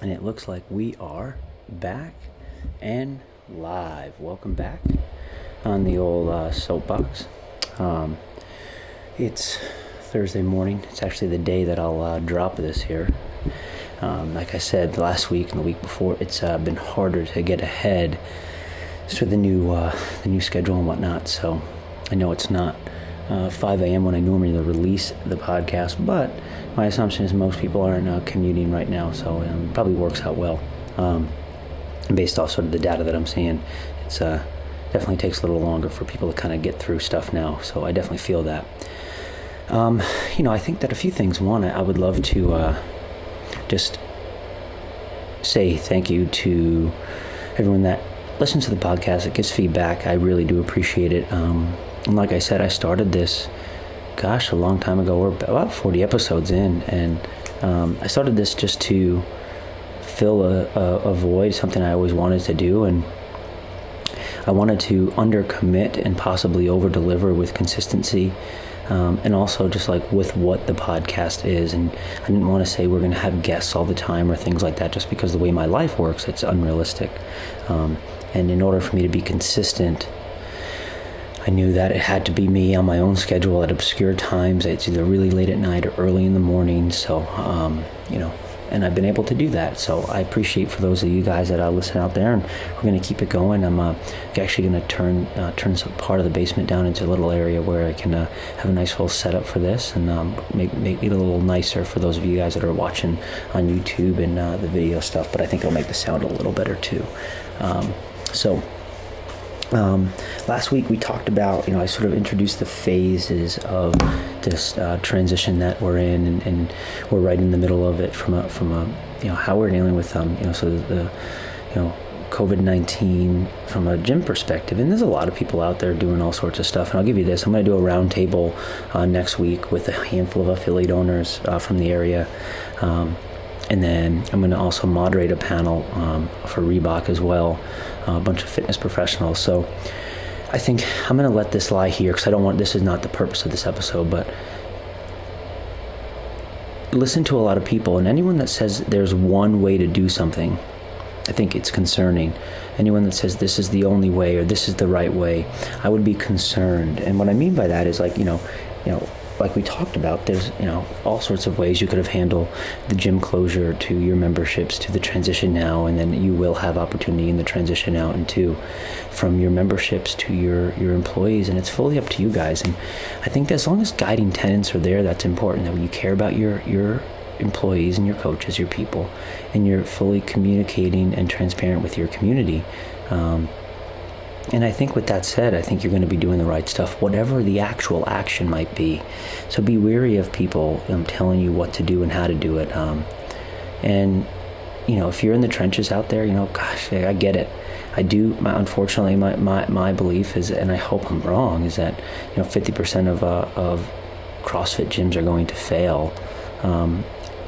And it looks like we are back and live. Welcome back on the old soapbox. It's Thursday morning. It's actually the day that I'll drop this here. Like I said, last week and the week before, it's been harder to get ahead to the new schedule and whatnot. So I know it's not 5 a.m. when I normally release the podcast, but my assumption is most people aren't commuting right now, so it probably works out well. Based off sort of the data that I'm seeing, it's definitely takes a little longer for people to kind of get through stuff now, so I definitely feel that. I think that a few things. One, I would love to just say thank you to everyone that listens to the podcast, that gives feedback. I really do appreciate it. And like I said, I started this, a long time ago. We're about 40 episodes in, and I started this just to fill a void, something I always wanted to do, and I wanted to undercommit and possibly over-deliver with consistency, and also just like with what the podcast is. And I didn't want to say we're going to have guests all the time or things like that, just because the way my life works, it's unrealistic. And in order for me to be consistent, I knew that it had to be me on my own schedule at obscure times. It's either really late at night or early in the morning. So, and I've been able to do that. So I appreciate for those of you guys that listen out there, and we're going to keep it going. I'm actually going to turn some part of the basement down into a little area where I can have a nice little setup for this, and make it a little nicer for those of you guys that are watching on YouTube and the video stuff. But I think it'll make the sound a little better too. Last week we talked about, I sort of introduced the phases of this transition that we're in, and we're right in the middle of it from a how we're dealing with so the COVID-19 from a gym perspective. And there's a lot of people out there doing all sorts of stuff. And I'll give you this: I'm going to do a roundtable next week with a handful of affiliate owners from the area. And then I'm going to also moderate a panel for Reebok as well, a bunch of fitness professionals. So I think I'm going to let this lie here, because this is not the purpose of this episode, but listen to a lot of people, and anyone that says there's one way to do something, I think it's concerning. Anyone that says this is the only way or this is the right way, I would be concerned. And what I mean by that is like we talked about, there's all sorts of ways you could have handled the gym closure, to your memberships, to the transition now, and then you will have opportunity in the transition out, and to from your memberships to your employees, and it's fully up to you guys. And I think that as long as guiding tenets are there, that's important, that when you care about your employees and your coaches, your people, and you're fully communicating and transparent with your community. And I think with that said, I think you're going to be doing the right stuff, whatever the actual action might be. So be wary of people telling you what to do and how to do it. And if you're in the trenches out there, I get it. I do. Unfortunately, my belief is, and I hope I'm wrong, is that 50% of CrossFit gyms are going to fail.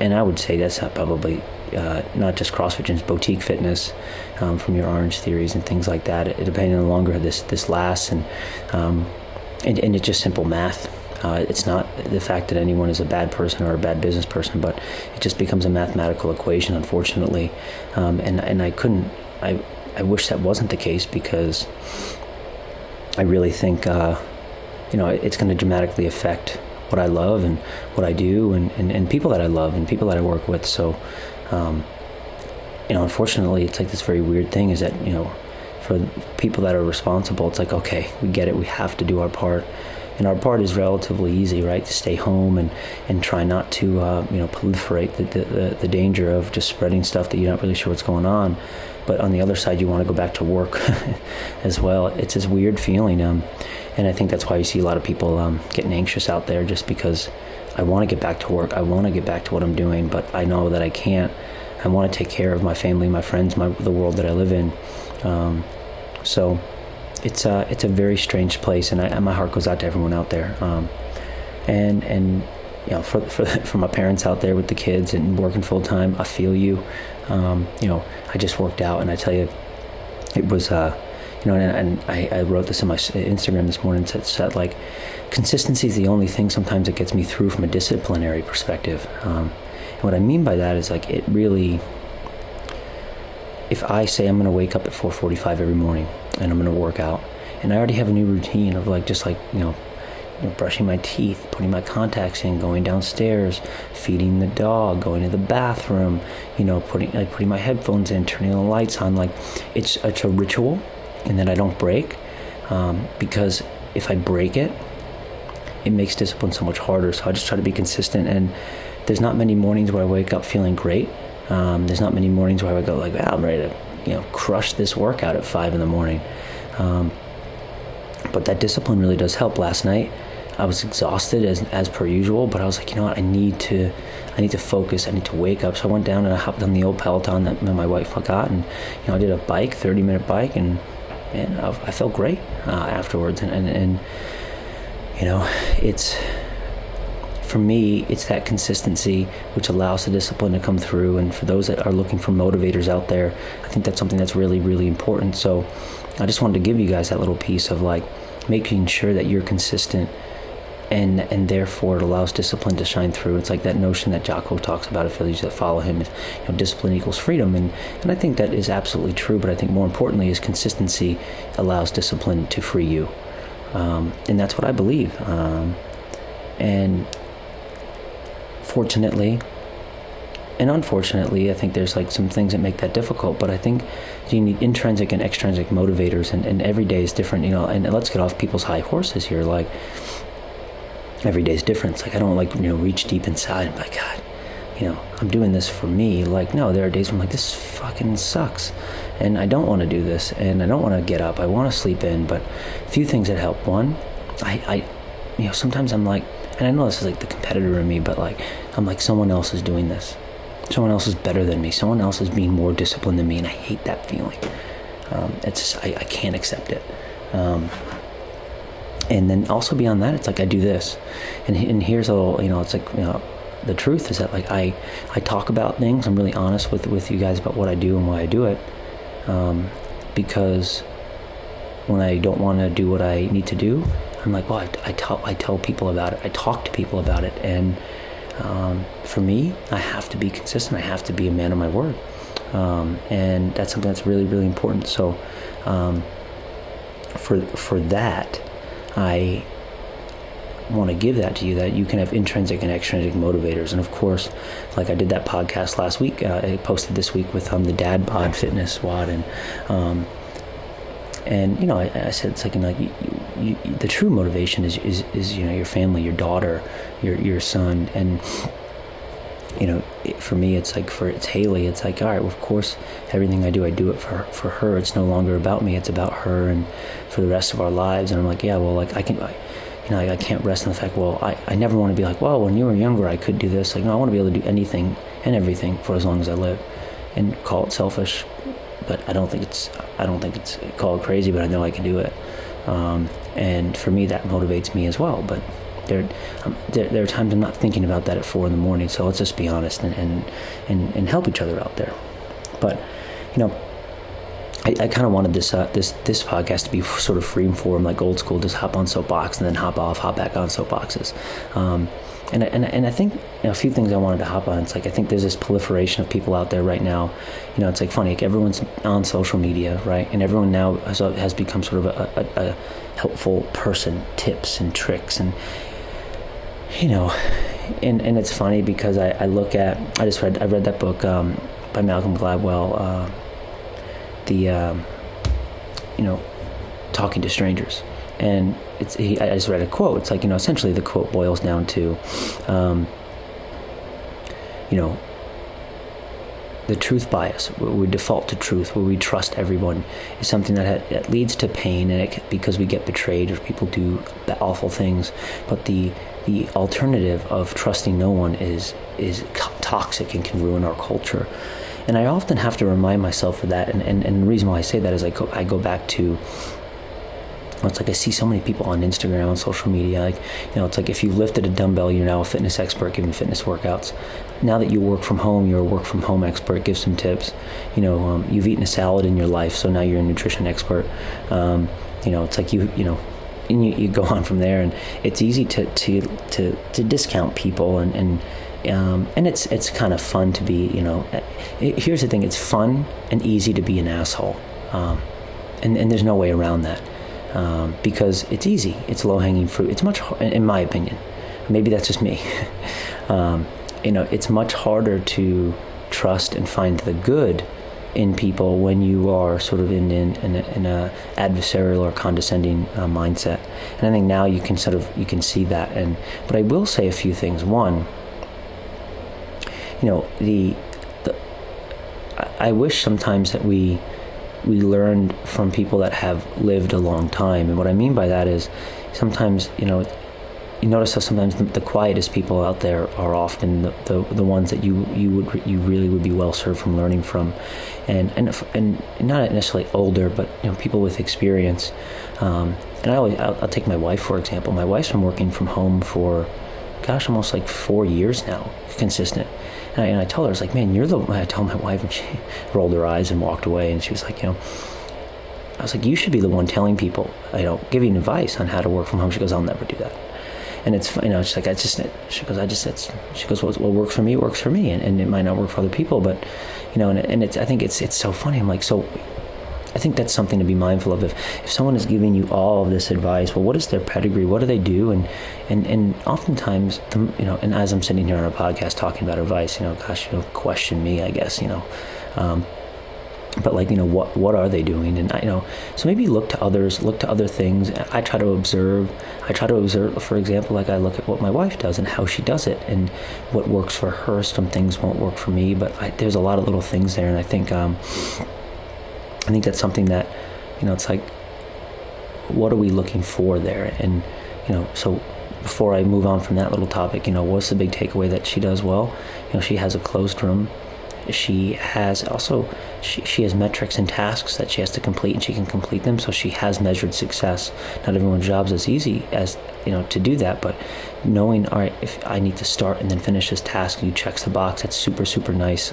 And I would say that's probably not just CrossFit gyms, boutique fitness, from your Orange Theories and things like that. Depending on the longer this lasts, and it's just simple math. It's not the fact that anyone is a bad person or a bad business person, but it just becomes a mathematical equation, unfortunately. And I wish that wasn't the case, because I really think it's going to dramatically affect what I love and what I do, and people that I love and people that I work with. So unfortunately, it's like this very weird thing is that, for people that are responsible, it's like, okay, we get it, we have to do our part. And our part is relatively easy, right? To stay home and try not to, proliferate the danger of just spreading stuff that you're not really sure what's going on. But on the other side, you want to go back to work as well. It's this weird feeling. And I think that's why you see a lot of people getting anxious out there, just because I want to get back to work. I want to get back to what I'm doing, but I know that I can't. I want to take care of my family, my friends, the world that I live in. So it's a very strange place, and my heart goes out to everyone out there. And for my parents out there with the kids and working full time, I feel you. I just worked out, and I tell you, it was and I wrote this in my Instagram this morning. It said like, consistency is the only thing sometimes that gets me through from a disciplinary perspective. And what I mean by that is like, it really, if I say I'm going to wake up at 4:45 every morning and I'm going to work out, and I already have a new routine of brushing my teeth, putting my contacts in, going downstairs, feeding the dog, going to the bathroom, putting my headphones in, turning the lights on, it's a ritual, and then I don't break, because if I break it makes discipline so much harder. So I just try to be consistent, and there's not many mornings where I wake up feeling great. There's not many mornings where I wake up I'm ready to, crush this workout at 5 a.m. But that discipline really does help. Last night, I was exhausted as per usual, but I was like, I need to focus. I need to wake up. So I went down and I hopped on the old Peloton that my wife got, and I did a 30-minute bike, and I felt great afterwards. And it's, for me, it's that consistency which allows the discipline to come through. And for those that are looking for motivators out there, I think that's something that's really, really important. So I just wanted to give you guys that little piece of making sure that you're consistent, and therefore it allows discipline to shine through. It's like that notion that Jocko talks about, affiliates that follow him, is, discipline equals freedom. And I think that is absolutely true, but I think more importantly is consistency allows discipline to free you. And that's what I believe. And fortunately and unfortunately, I think there's some things that make that difficult, but I think you need intrinsic and extrinsic motivators, and every day is different, and let's get off people's high horses here. Every day is different. It's I don't reach deep inside and be like, God, I'm doing this for me. No, there are days when I'm this fucking sucks, and I don't want to do this, and I don't want to get up. I want to sleep in. But a few things that help. One, I sometimes I'm and I know this is the competitor in me, but I'm someone else is doing this. Someone else is better than me. Someone else is being more disciplined than me, and I hate that feeling. It's just, I can't accept it. And then also beyond that, it's I do this, and here's a little, it's the truth is that I talk about things. I'm really honest with you guys about what I do and why I do it, because when I don't want to do what I need to do, I'm I tell people about it. I talk to people about it, and for me, I have to be consistent. I have to be a man of my word, and that's something that's really, really important. So for that, I want to give that to you, that you can have intrinsic and extrinsic motivators. And of course, I did that podcast last week, I posted this week with the Dad Bod Fitness WOD, and I said it's you, the true motivation is your family, your daughter, your son, and for me it's it's Haley. It's all right, well, of course everything I do it for her. It's no longer about me, it's about her and for the rest of our lives. And I'm yeah, well, I can't rest in the fact, well, I never want to be well, when you were younger I could do this. No, I want to be able to do anything and everything for as long as I live, and call it selfish, but I don't think it's called crazy, but I know I can do it. And for me, that motivates me as well. But there are times I'm not thinking about that at 4 a.m. So let's just be honest and help each other out there. But I kind of wanted this podcast to be sort of free form, old school, just hop on soapbox and then hop off, hop back on soapboxes. And I think a few things I wanted to hop on. It's I think there's this proliferation of people out there right now. It's funny, everyone's on social media, right? And everyone now has become sort of a helpful person, tips and tricks, and and it's funny because I read that book by Malcolm Gladwell, Talking to Strangers. And I just read a quote. It's essentially the quote boils down to, the truth bias, where we default to truth, where we trust everyone, is something that leads to pain, and because we get betrayed or people do awful things. But the alternative of trusting no one is toxic and can ruin our culture. And I often have to remind myself of that. And the reason why I say that is I go back to, it's I see so many people on Instagram, on social media, it's if you lifted a dumbbell, you're now a fitness expert giving fitness workouts. Now that you work from home, you're a work from home expert, give some tips. You've eaten a salad in your life, so now you're a nutrition expert. It's you go on from there, and it's easy to discount people and And it's kind of fun to be, here's the thing, it's fun and easy to be an asshole. And there's no way around that, because it's easy. It's low-hanging fruit. It's much, in my opinion, maybe that's just me. It's much harder to trust and find the good in people when you are sort of in a adversarial or condescending mindset. And I think now you can see that. But I will say a few things. One, I wish sometimes that we learned from people that have lived a long time. And what I mean by that is sometimes, you notice how sometimes the quietest people out there are often the ones that you really would be well served from learning from, and not necessarily older, but people with experience. And I'll take my wife for example. My wife's been working from home for, almost like 4 years now, consistent. And I told her, I was like, man, I told my wife, and she rolled her eyes and walked away. And she was like, I was like, you should be the one telling people, giving advice on how to work from home. She goes, I'll never do that. And it's, she's like, she goes, what works for me works for me. And it might not work for other people, but, and it's, I think it's so funny. I'm like, so I think that's something to be mindful of. If someone is giving you all of this advice, well, what is their pedigree? What do they do? And oftentimes, and as I'm sitting here on a podcast talking about advice, question me, I guess, but like, what are they doing? And so maybe look to others, look to other things. I try to observe, for example, like I look at what my wife does and how she does it and what works for her. Some things won't work for me, but there's a lot of little things there. And I think that's something that, it's like, what are we looking for there? And, so before I move on from that little topic, what's the big takeaway that she does well? She has a closed room. She has also, she has metrics and tasks that she has to complete, and she can complete them. So she has measured success. Not everyone's job's as easy as, to do that, but knowing, all right, if I need to start and then finish this task, you checks the box. That's super, super nice.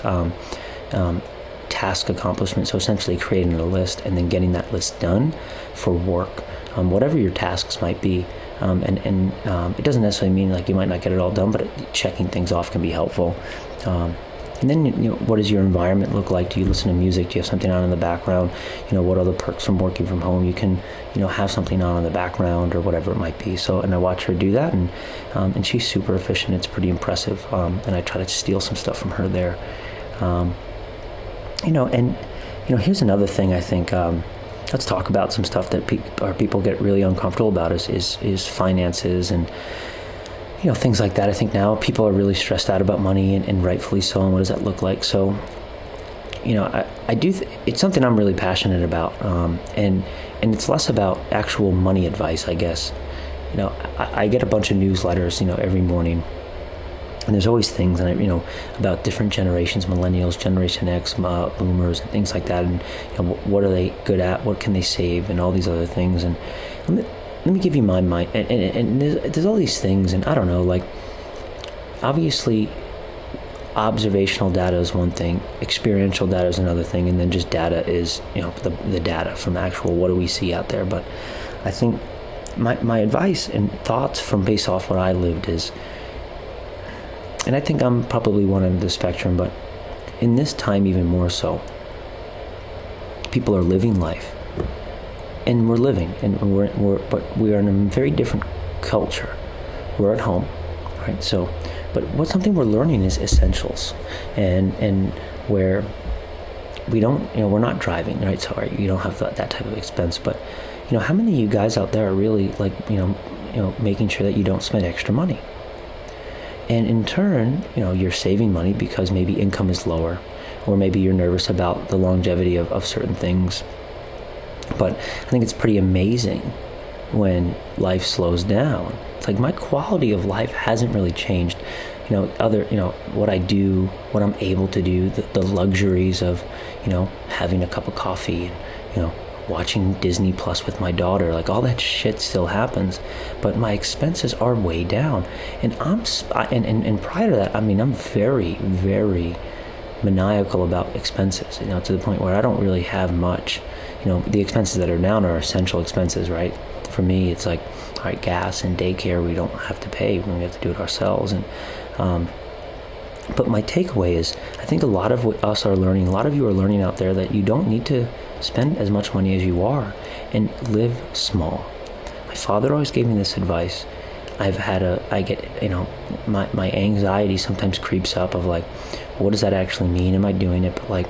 Task accomplishment. So essentially creating a list and then getting that list done for work, whatever your tasks might be. And it doesn't necessarily mean like you might not get it all done, but checking things off can be helpful. And then, what does your environment look like? Do you listen to music? Do you have something on in the background? What are the perks from working from home? You can, have something on in the background or whatever it might be. So, and I watch her do that, and she's super efficient. It's pretty impressive. And I try to steal some stuff from her there. Here's another thing I think, let's talk about some stuff that people get really uncomfortable about is finances and, things like that. I think now people are really stressed out about money and rightfully so. And what does that look like? So, it's something I'm really passionate about. And it's less about actual money advice, I guess. I get a bunch of newsletters, every morning. And there's always things, about different generations, millennials, Generation X, boomers, and things like that. And what are they good at? What can they save? And all these other things. And let me give you my mind. And there's all these things, and I don't know. Like, obviously, observational data is one thing, experiential data is another thing, and then just data is, the data from actual what do we see out there. But I think my advice and thoughts from based off what I lived is. And I think I'm probably one end of the spectrum, but in this time even more so, people are living life, and we're living, and but we are in a very different culture. We're at home, right? So, but something we're learning is essentials, and where we don't, we're not driving, right? So you don't have that type of expense, but how many of you guys out there are really like, making sure that you don't spend extra money? And in turn, you're saving money because maybe income is lower, or maybe you're nervous about the longevity of certain things. But I think it's pretty amazing when life slows down. It's like my quality of life hasn't really changed. What I do, what I'm able to do, the luxuries of, having a cup of coffee, and, watching Disney Plus with my daughter, like all that shit still happens, but my expenses are way down. And and prior to that, I'm very, very maniacal about expenses, to the point where I don't really have much. The expenses that are down are essential expenses, right? For me, it's like, all right, gas and daycare, we don't have to pay when we have to do it ourselves. And But my takeaway is, I think a lot of what us are learning, a lot of you are learning out there that you don't need to spend as much money as you are, and live small. My father always gave me this advice. I get, my anxiety sometimes creeps up of like, what does that actually mean? Am I doing it? But like,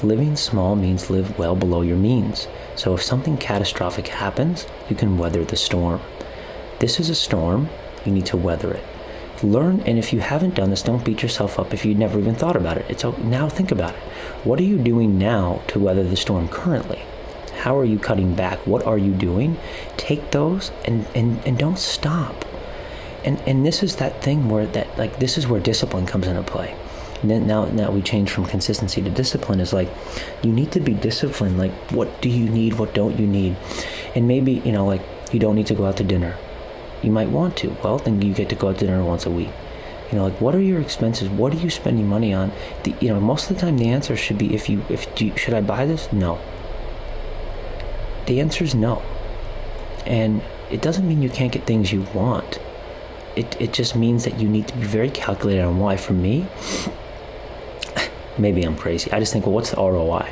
living small means live well below your means. So if something catastrophic happens, you can weather the storm. This is a storm, you need to weather it. Learn, and if you haven't done this, don't beat yourself up if you never even thought about it. Now think about it. What are you doing now to weather the storm currently? How are you cutting back? What are you doing? Take those and don't stop. And this is that thing where this is where discipline comes into play. And then now we change from consistency to discipline. Is like, you need to be disciplined. Like, what do you need? What don't you need? And maybe, you don't need to go out to dinner. You might want to. Well, then you get to go out to dinner once a week. What are your expenses? What are you spending money on? Most of the time the answer should be, should I buy this? No. The answer is no. And it doesn't mean you can't get things you want. It just means that you need to be very calculated on why. For me, maybe I'm crazy. I just think, well, what's the ROI?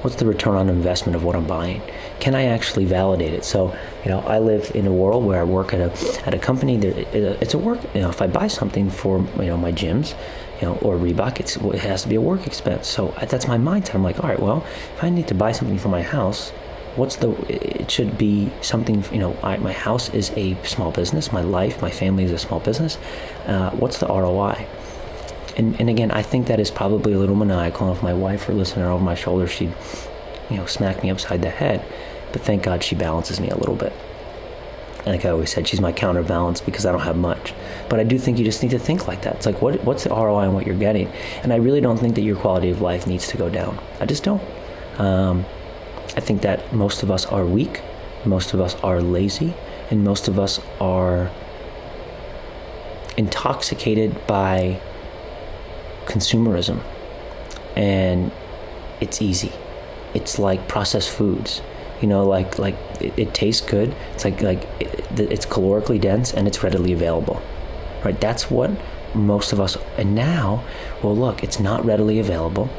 What's the return on investment of what I'm buying? Can I actually validate it? So, I live in a world where I work at a company. It's a work. If I buy something for my gyms, or Reebok, it has to be a work expense. So that's my mindset. I'm like, all right, well, if I need to buy something for my house, it should be something. My house is a small business. My family is a small business. What's the ROI? And again, I think that is probably a little maniacal. And if my wife were listening over my shoulder, she'd, smack me upside the head. But thank God she balances me a little bit. And like I always said, she's my counterbalance because I don't have much. But I do think you just need to think like that. It's like, what's the ROI on what you're getting? And I really don't think that your quality of life needs to go down. I just don't. I think that most of us are weak, most of us are lazy, and most of us are intoxicated by consumerism. And it's easy. It's like processed foods. It tastes good. It's it's calorically dense and it's readily available, right? That's what most of us. And now, well, look, it's not readily available,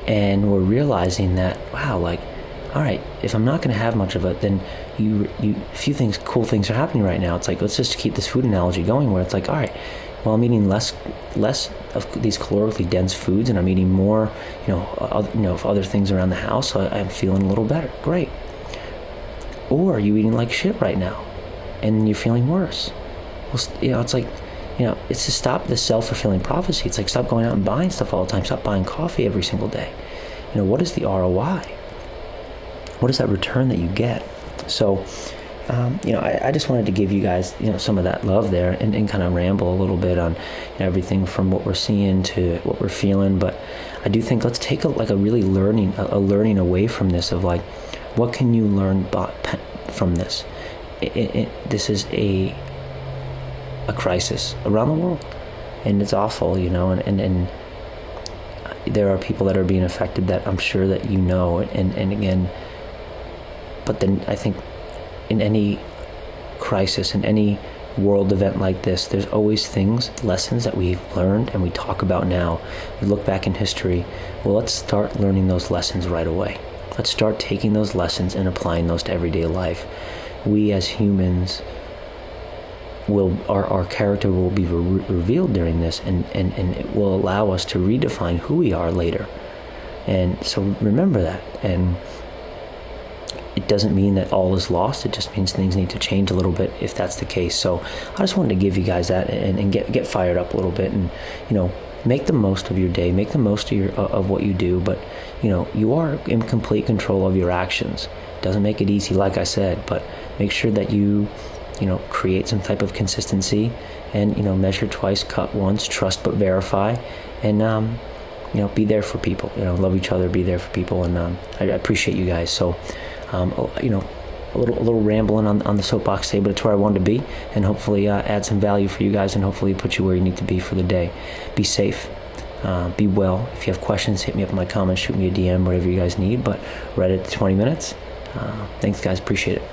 and we're realizing that, wow, all right, if I'm not going to have much of it, then cool things are happening right now. It's like, let's just keep this food analogy going, where it's like, all right, well, I'm eating less of these calorically dense foods, and I'm eating more, of other things around the house. So I'm feeling a little better. Great. Or are you eating like shit right now, and you're feeling worse? Well, it's like, it's to stop the self-fulfilling prophecy. It's like, stop going out and buying stuff all the time. Stop buying coffee every single day. What is the ROI? What is that return that you get? So, I just wanted to give you guys, some of that love there, and kind of ramble a little bit on everything from what we're seeing to what we're feeling. But I do think let's take a really learning away from this of like, what can you learn from this? This is a crisis around the world, and it's awful, and there are people that are being affected that I'm sure that and again, but then I think in any crisis, in any world event like this, there's always lessons that we've learned and we talk about now. We look back in history. Well, let's start learning those lessons right away. Let's start taking those lessons and applying those to everyday life. We as humans our character will be revealed during this, and it will allow us to redefine who we are later. And so remember that. And it doesn't mean that all is lost. It just means things need to change a little bit if that's the case. So I just wanted to give you guys that and get fired up a little bit, and make the most of your day, make the most of what you do. But you are in complete control of your actions. It doesn't make it easy, like I said, but make sure that you create some type of consistency, and measure twice, cut once, trust but verify, and be there for people. Love each other, be there for people, and I appreciate you guys. So a little rambling on the soapbox today, but it's where I wanted to be, and hopefully add some value for you guys, and hopefully put you where you need to be for the day. Be safe, be well. If you have questions, hit me up in my comments, shoot me a DM, whatever you guys need. But right at 20 minutes. Thanks, guys. Appreciate it.